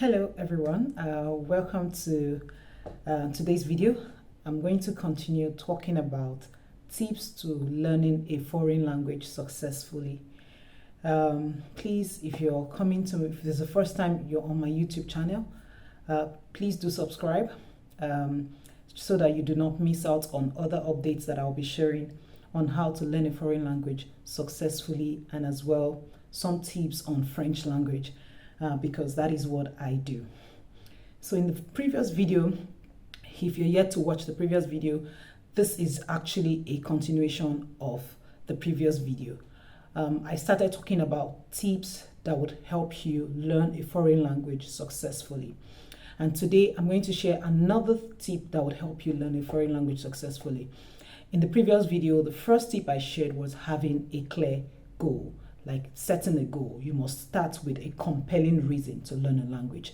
Hello everyone, welcome to today's video. I'm going to continue talking about tips to learning a foreign language successfully. Please, if this is the first time you're on my YouTube channel, please do subscribe so that you do not miss out on other updates that I'll be sharing on how to learn a foreign language successfully, and as well some tips on French language. Because that is what I do. So in the previous video, if you're yet to watch the previous video, this is actually a continuation of the previous video. I started talking about tips that would help you learn a foreign language successfully. And today I'm going to share another tip that would help you learn a foreign language successfully. In the previous video, the first tip I shared was having a clear goal. Like setting a goal, you must start with a compelling reason to learn a language.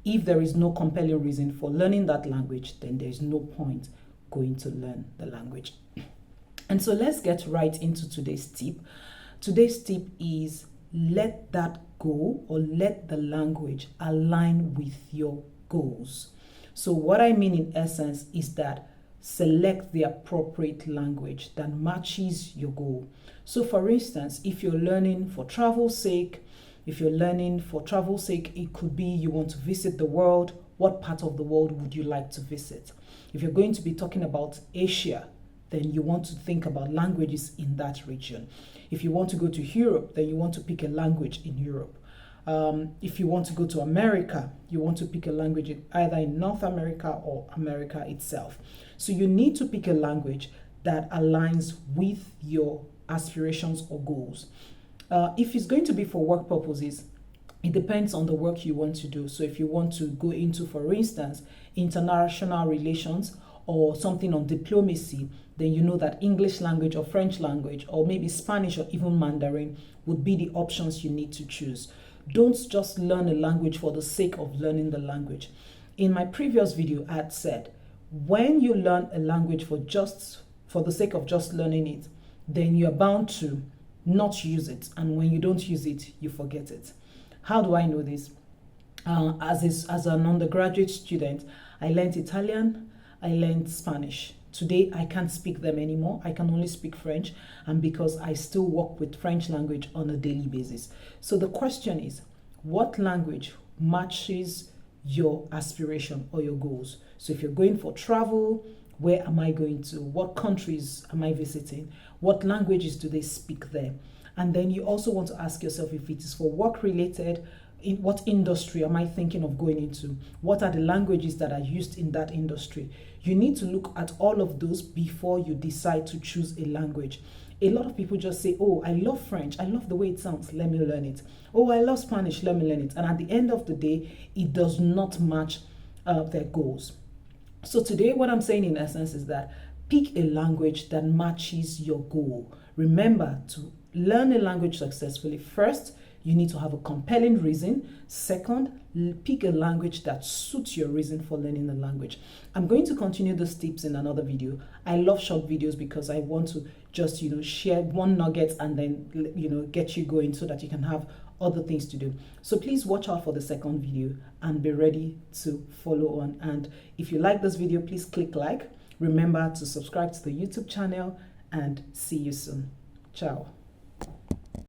If there is no compelling reason for learning that language, then there is no point going to learn the language. And so let's get right into today's tip. Today's tip is let that goal or let the language align with your goals. So what I mean in essence is that select the appropriate language that matches your goal. So for instance, if you're learning for travel's sake, it could be you want to visit the world. What part of the world would you like to visit? If you're going to be talking about Asia, then you want to think about languages in that region. If you want to go to Europe, then you want to pick a language in Europe. If you want to go to America, you want to pick a language either in North America or America itself. So you need to pick a language that aligns with your aspirations or goals. If it's going to be for work purposes, it depends on the work you want to do. So if you want to go into, for instance, international relations or something on diplomacy, then you know that English language or French language or maybe Spanish or even Mandarin would be the options you need to choose. Don't just learn a language for the sake of learning the language. In my previous video, I had said, when you learn a language for the sake of just learning it, then you're bound to not use it. And when you don't use it, you forget it. How do I know this? As an undergraduate student, I learned Italian, I learned Spanish. Today, I can't speak them anymore. I can only speak French, and because I still work with French language on a daily basis. So the question is, what language matches your aspiration or your goals? So if you're going for travel, where am I going to? What countries am I visiting? What languages do they speak there? And then you also want to ask yourself, if it is for work related, in what industry am I thinking of going into? What are the languages that are used in that industry? You need to look at all of those before you decide to choose a language. A lot of people just say, oh, I love French. I love the way it sounds. Let me learn it. Oh, I love Spanish. Let me learn it. And at the end of the day, it does not match their goals. So today, what I'm saying in essence is that pick a language that matches your goal. Remember, to learn a language successfully, first, you need to have a compelling reason. Second, pick a language that suits your reason for learning the language. I'm going to continue these tips in another video. I love short videos because I want to just, share one nugget and then, get you going so that you can have other things to do. So please watch out for the second video and be ready to follow on. And if you like this video, please click like. Remember to subscribe to the YouTube channel, and see you soon. Ciao.